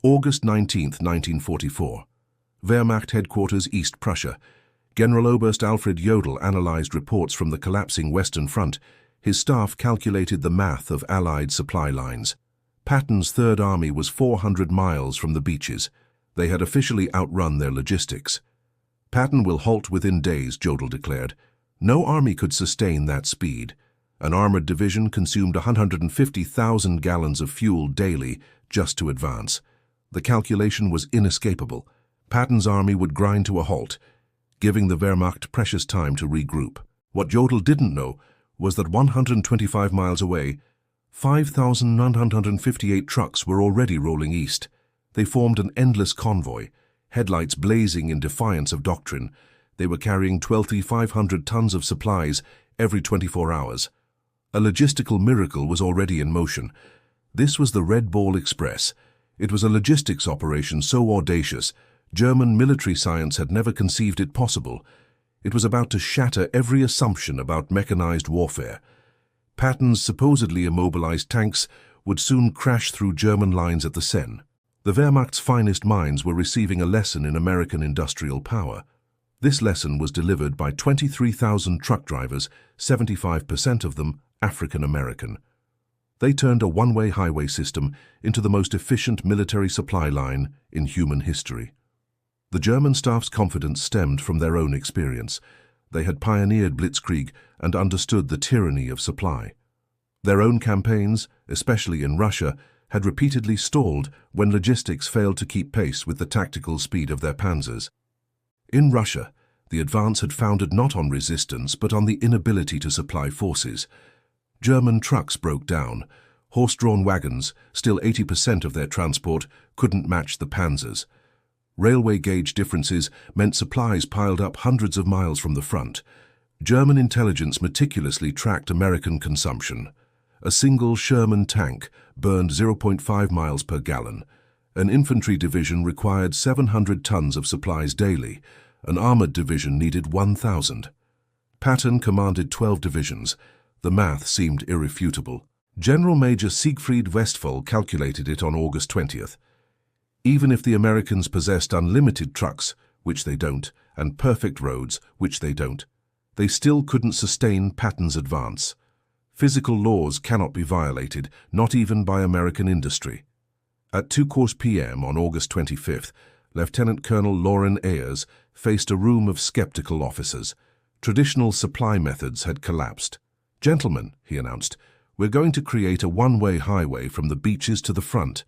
August 19, 1944. Wehrmacht Headquarters, East Prussia. Generaloberst Alfred Jodl analyzed reports from the collapsing Western Front. His staff calculated the math of Allied supply lines. Patton's Third Army was 400 miles from the beaches. They had officially outrun their logistics. Patton will halt within days, Jodl declared. No army could sustain that speed. An armored division consumed 150,000 gallons of fuel daily just to advance. The calculation was inescapable. Patton's army would grind to a halt, giving the Wehrmacht precious time to regroup. What Jodl didn't know was that 125 miles away, 5,958 trucks were already rolling east. They formed an endless convoy, headlights blazing in defiance of doctrine. They were carrying 2,500 tons of supplies every 24 hours. A logistical miracle was already in motion. This was the Red Ball Express. It was a logistics operation so audacious, German military science had never conceived it possible. It was about to shatter every assumption about mechanized warfare. Patton's supposedly immobilized tanks would soon crash through German lines at the Seine. The Wehrmacht's finest minds were receiving a lesson in American industrial power. This lesson was delivered by 23,000 truck drivers, 75% of them African American. They turned a one-way highway system into the most efficient military supply line in human history. The German staff's confidence stemmed from their own experience. They had pioneered blitzkrieg and understood the tyranny of supply. Their own campaigns, especially in Russia, had repeatedly stalled when logistics failed to keep pace with the tactical speed of their panzers. In Russia, the advance had founded not on resistance but on the inability to supply forces. German trucks broke down. Horse-drawn wagons, still 80% of their transport, couldn't match the panzers. Railway gauge differences meant supplies piled up hundreds of miles from the front. German intelligence meticulously tracked American consumption. A single Sherman tank burned 0.5 miles per gallon. An infantry division required 700 tons of supplies daily. An armored division needed 1,000. Patton commanded 12 divisions. The math seemed irrefutable. General Major Siegfried Westphal calculated it on August 20th. Even if the Americans possessed unlimited trucks, which they don't, and perfect roads, which they don't, they still couldn't sustain Patton's advance. Physical laws cannot be violated, not even by American industry. At 2:00 p.m. on August 25th, Lieutenant Colonel Loren Ayers faced a room of skeptical officers. Traditional supply methods had collapsed. "Gentlemen," he announced, "we're going to create a one-way highway from the beaches to the front.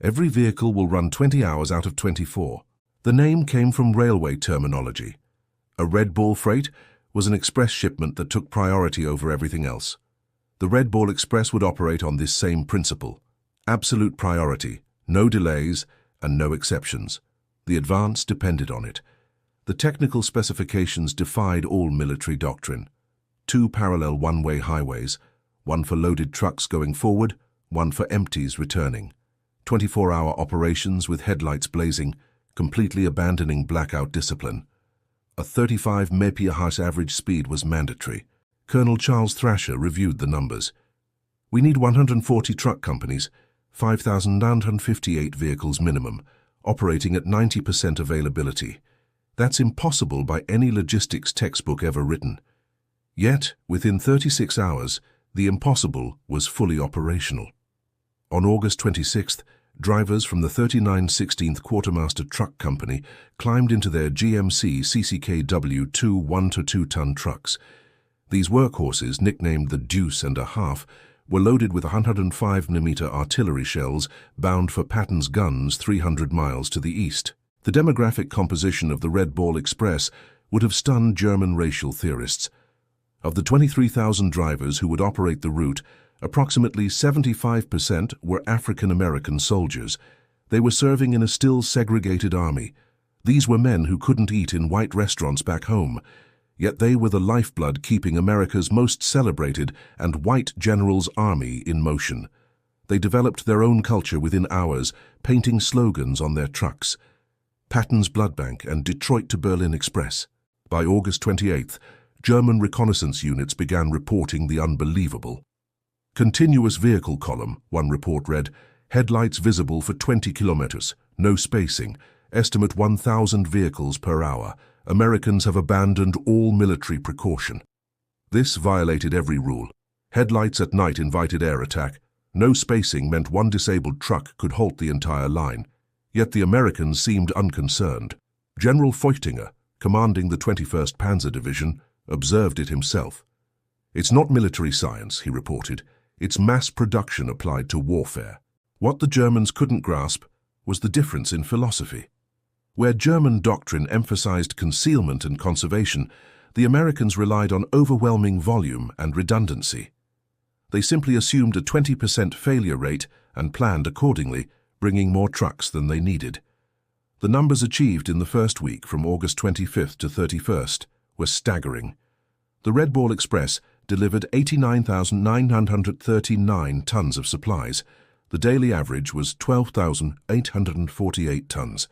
Every vehicle will run 20 hours out of 24. The name came from railway terminology. A Red Ball freight was an express shipment that took priority over everything else. The Red Ball Express would operate on this same principle. Absolute priority, no delays, and no exceptions. The advance depended on it. The technical specifications defied all military doctrine. 2 parallel one-way highways, one for loaded trucks going forward, one for empties returning. 24-hour operations with headlights blazing, completely abandoning blackout discipline. A 35 mph average speed was mandatory. Colonel Charles Thrasher reviewed the numbers. "We need 140 truck companies, 5,958 vehicles minimum, operating at 90% availability. That's impossible by any logistics textbook ever written." Yet, within 36 hours, the impossible was fully operational. On August 26th, drivers from the 39 16th Quartermaster Truck Company climbed into their GMC CCKW-2 1-to-2-ton trucks. These workhorses, nicknamed the Deuce and a Half, were loaded with 105mm artillery shells bound for Patton's guns 300 miles to the east. The demographic composition of the Red Ball Express would have stunned German racial theorists. Of the 23,000 drivers who would operate the route, approximately 75% were African American soldiers. They were serving in a still segregated army. These were men who couldn't eat in white restaurants back home. Yet they were the lifeblood keeping America's most celebrated and white general's army in motion. They developed their own culture within hours, painting slogans on their trucks. Patton's Blood Bank and Detroit to Berlin Express. By August 28th, German reconnaissance units began reporting the unbelievable. "Continuous vehicle column," one report read, Headlights visible for 20 kilometers, no spacing, estimate 1,000 vehicles per hour. Americans have abandoned all military precaution. This violated every rule. Headlights at night invited air attack. No spacing meant one disabled truck could halt the entire line. Yet the Americans seemed unconcerned. General Feuchtinger, commanding the 21st Panzer Division, observed it himself. "It's not military science," he reported. "It's mass production applied to warfare." What the Germans couldn't grasp was the difference in philosophy. Where German doctrine emphasized concealment and conservation, the Americans relied on overwhelming volume and redundancy. They simply assumed a 20% failure rate and planned accordingly, bringing more trucks than they needed. The numbers achieved in the first week, from August 25th to 31st, were staggering. The Red Ball Express delivered 89,939 tons of supplies. The daily average was 12,848 tons.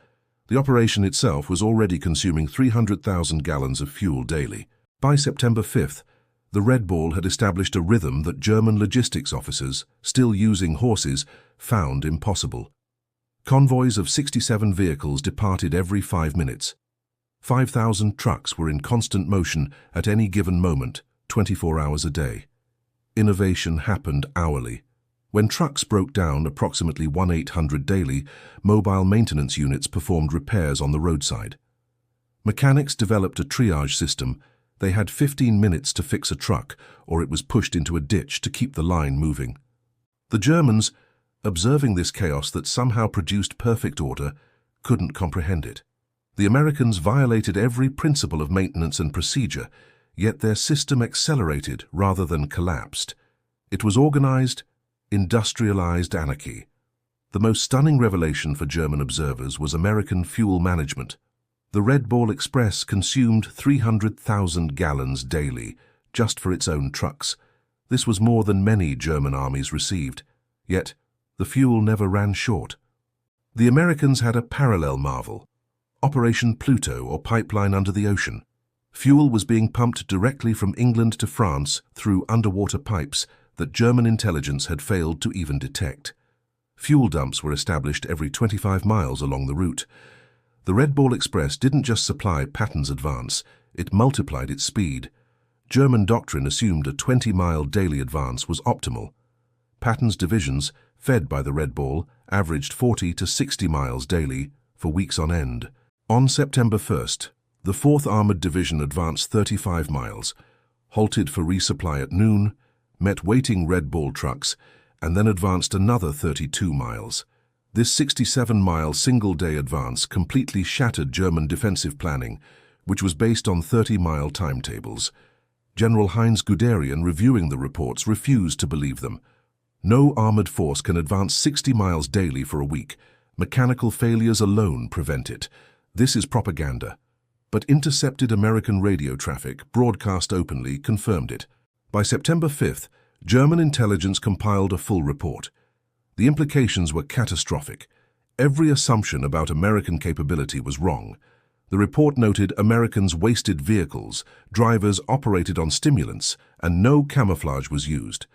The operation itself was already consuming 300,000 gallons of fuel daily. By September 5th, the Red Ball had established a rhythm that German logistics officers, still using horses, found impossible. Convoys of 67 vehicles departed every 5 minutes. 5,000 trucks were in constant motion at any given moment, 24 hours a day. Innovation happened hourly. When trucks broke down approximately 1,800 daily, mobile maintenance units performed repairs on the roadside. Mechanics developed a triage system. They had 15 minutes to fix a truck, or it was pushed into a ditch to keep the line moving. The Germans, observing this chaos that somehow produced perfect order, couldn't comprehend it. The Americans violated every principle of maintenance and procedure, yet their system accelerated rather than collapsed. It was organized, industrialized anarchy. The most stunning revelation for German observers was American fuel management. The Red Ball Express consumed 300,000 gallons daily, just for its own trucks. This was more than many German armies received. Yet, the fuel never ran short. The Americans had a parallel marvel: Operation Pluto, or pipeline under the ocean. Fuel was being pumped directly from England to France through underwater pipes that German intelligence had failed to even detect. Fuel dumps were established every 25 miles along the route. The Red Ball Express didn't just supply Patton's advance, it multiplied its speed. German doctrine assumed a 20-mile daily advance was optimal. Patton's divisions, fed by the Red Ball, averaged 40 to 60 miles daily for weeks on end. On September 1st, the 4th Armored Division advanced 35 miles, halted for resupply at noon, met waiting Red Ball trucks, and then advanced another 32 miles. This 67-mile single-day advance completely shattered German defensive planning, which was based on 30-mile timetables. General Heinz Guderian, reviewing the reports, refused to believe them. No armored force can advance 60 miles daily for a week. Mechanical failures alone prevent it. This is propaganda. But intercepted American radio traffic, broadcast openly, confirmed it. By September 5th, German intelligence compiled a full report. The implications were catastrophic. Every assumption about American capability was wrong. The report noted Americans wasted vehicles, drivers operated on stimulants, and no camouflage was used.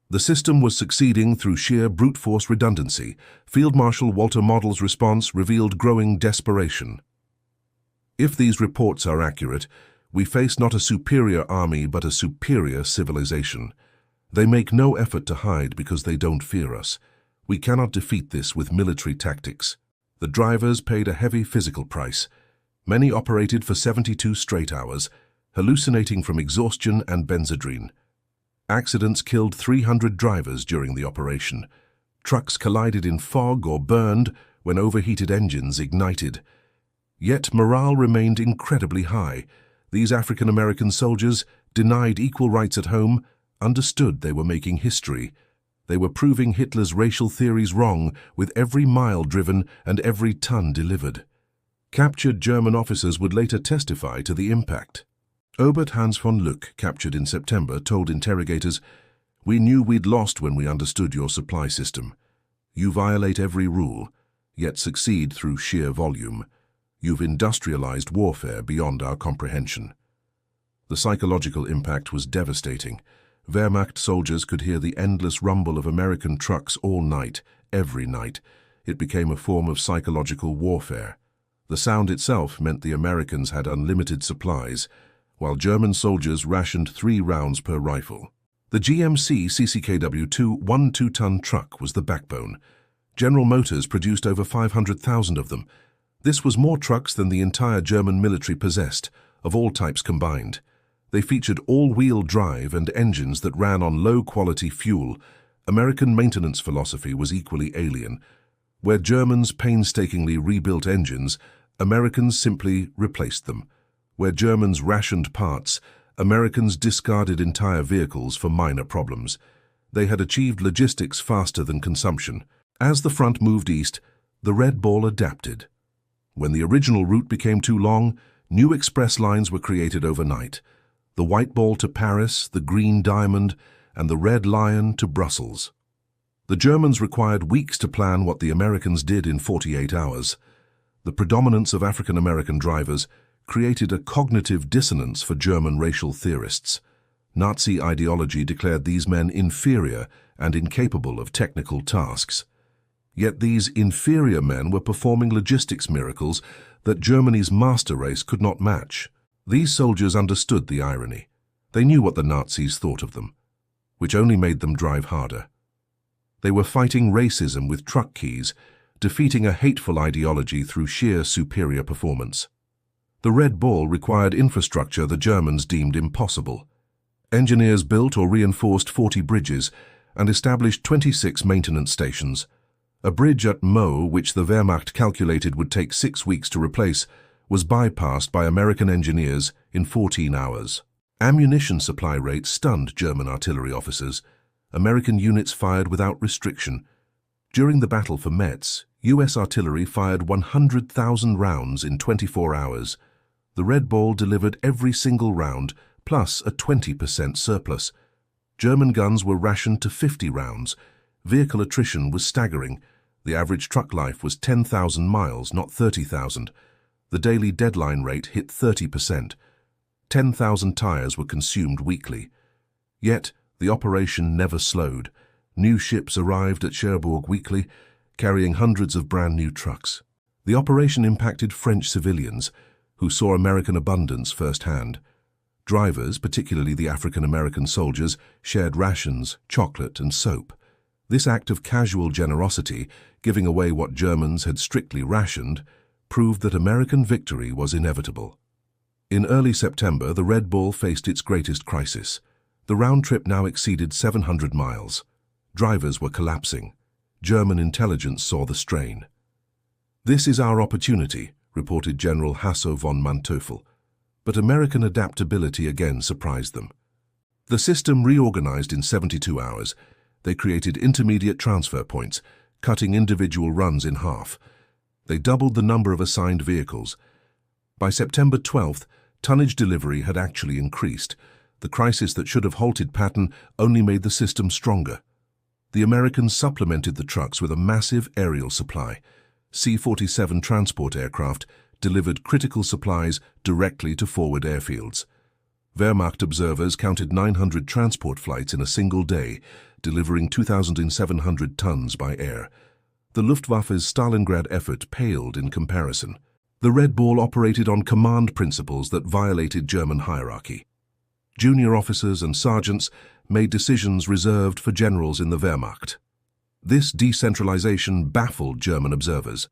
The system was succeeding through sheer brute force redundancy. Field Marshal Walter Model's response revealed growing desperation. If these reports are accurate, we face not a superior army but a superior civilization. They make no effort to hide because they don't fear us. We cannot defeat this with military tactics. The drivers paid a heavy physical price. Many operated for 72 straight hours, hallucinating from exhaustion and benzodrine. Accidents killed 300 drivers during the operation. Trucks collided in fog or burned when overheated engines ignited. Yet morale remained incredibly high. These African-American soldiers, denied equal rights at home, understood they were making history. They were proving Hitler's racial theories wrong with every mile driven and every ton delivered. Captured German officers would later testify to the impact. Obert Hans von Lück, captured in September, told interrogators, "We knew we'd lost when we understood your supply system. You violate every rule, yet succeed through sheer volume. You've industrialized warfare beyond our comprehension." The psychological impact was devastating. Wehrmacht soldiers could hear the endless rumble of American trucks all night, every night. It became a form of psychological warfare. The sound itself meant the Americans had unlimited supplies, while German soldiers rationed 3 rounds per rifle. The GMC CCKW-2 1-2-ton truck was the backbone. General Motors produced over 500,000 of them. This was more trucks than the entire German military possessed, of all types combined. They featured all-wheel drive and engines that ran on low-quality fuel. American maintenance philosophy was equally alien. Where Germans painstakingly rebuilt engines, Americans simply replaced them. Where Germans rationed parts, Americans discarded entire vehicles for minor problems. They had achieved logistics faster than consumption. As the front moved east, the Red Ball adapted. When the original route became too long, new express lines were created overnight. The White Ball to Paris, the Green Diamond, and the Red Lion to Brussels. The Germans required weeks to plan what the Americans did in 48 hours. The predominance of African-American drivers created a cognitive dissonance for German racial theorists. Nazi ideology declared these men inferior and incapable of technical tasks. Yet these inferior men were performing logistics miracles that Germany's master race could not match. These soldiers understood the irony. They knew what the Nazis thought of them, which only made them drive harder. They were fighting racism with truck keys, defeating a hateful ideology through sheer superior performance. The Red Ball required infrastructure the Germans deemed impossible. Engineers built or reinforced 40 bridges and established 26 maintenance stations. A bridge at Meaux, which the Wehrmacht calculated would take 6 weeks to replace, was bypassed by American engineers in 14 hours. Ammunition supply rates stunned German artillery officers. American units fired without restriction. During the battle for Metz, U.S. artillery fired 100,000 rounds in 24 hours. The Red Ball delivered every single round, plus a 20% surplus. German guns were rationed to 50 rounds. Vehicle attrition was staggering. The average truck life was 10,000 miles, not 30,000. The daily deadline rate hit 30%. 10,000 tires were consumed weekly. Yet, the operation never slowed. New ships arrived at Cherbourg weekly, carrying hundreds of brand new trucks. The operation impacted French civilians, who saw American abundance firsthand. Drivers, particularly the African-American soldiers, shared rations, chocolate, and soap. This act of casual generosity, giving away what Germans had strictly rationed, proved that American victory was inevitable. In early September, the Red Ball faced its greatest crisis. The round trip now exceeded 700 miles. Drivers were collapsing. German intelligence saw the strain. "This is our opportunity," reported General Hasso von Manteuffel. But American adaptability again surprised them. The system reorganized in 72 hours. They created intermediate transfer points, cutting individual runs in half. They doubled the number of assigned vehicles. By September 12th, tonnage delivery had actually increased. The crisis that should have halted Patton only made the system stronger. The Americans supplemented the trucks with a massive aerial supply. C-47 transport aircraft delivered critical supplies directly to forward airfields. Wehrmacht observers counted 900 transport flights in a single day, delivering 2,700 tons by air. The Luftwaffe's Stalingrad effort paled in comparison. The Red Ball operated on command principles that violated German hierarchy. Junior officers and sergeants made decisions reserved for generals in the Wehrmacht. This decentralization baffled German observers.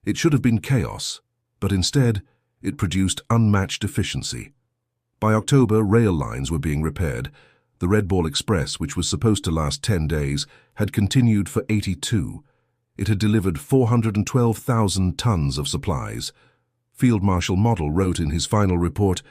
It should have been chaos, but instead, it produced unmatched efficiency. By October, rail lines were being repaired. The Red Ball Express, which was supposed to last 10 days, had continued for 82. It had delivered 412,000 tons of supplies. Field Marshal Model wrote in his final report,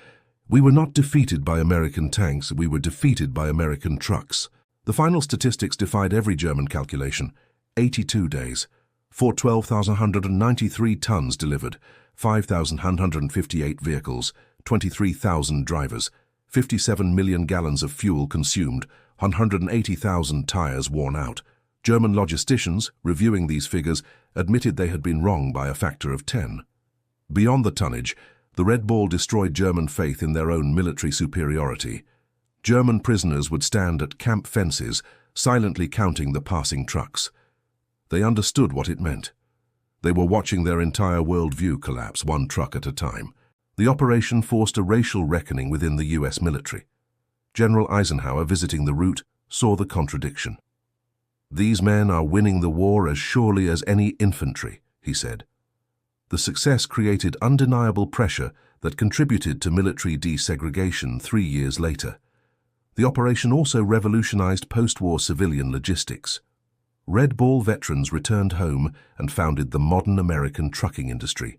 "We were not defeated by American tanks, we were defeated by American trucks." The final statistics defied every German calculation. 82 days. 412,193 tons delivered, 5,158 vehicles, 23,000 drivers, 57 million gallons of fuel consumed, 180,000 tires worn out. German logisticians, reviewing these figures, admitted they had been wrong by a factor of 10. Beyond the tonnage, the Red Ball destroyed German faith in their own military superiority. German prisoners would stand at camp fences, silently counting the passing trucks. They understood what it meant. They were watching their entire worldview collapse, one truck at a time. The operation forced a racial reckoning within the U.S. military. General Eisenhower, visiting the route, saw the contradiction. "These men are winning the war as surely as any infantry," he said. The success created undeniable pressure that contributed to military desegregation 3 years later. The operation also revolutionized post-war civilian logistics. Red Ball veterans returned home and founded the modern American trucking industry.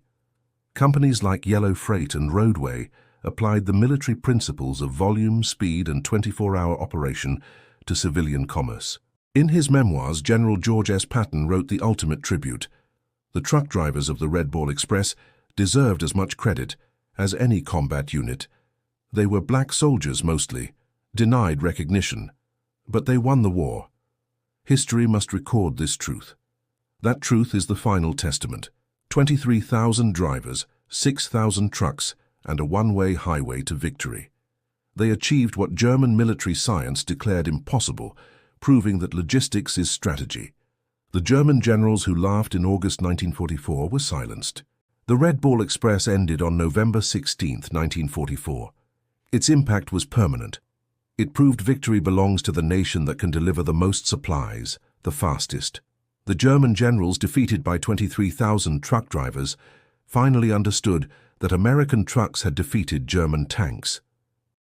Companies like Yellow Freight and Roadway applied the military principles of volume, speed, and 24-hour operation to civilian commerce. In his memoirs, General George S. Patton wrote the ultimate tribute. The truck drivers of the Red Ball Express deserved as much credit as any combat unit. They were black soldiers mostly, denied recognition, but they won the war. History must record this truth. That truth is the final testament. 23,000 drivers, 6,000 trucks, and a one-way highway to victory. They achieved what German military science declared impossible, proving that logistics is strategy. The German generals who laughed in August 1944 were silenced. The Red Ball Express ended on November 16, 1944. Its impact was permanent. It proved victory belongs to the nation that can deliver the most supplies, the fastest. The German generals, defeated by 23,000 truck drivers, finally understood that American trucks had defeated German tanks.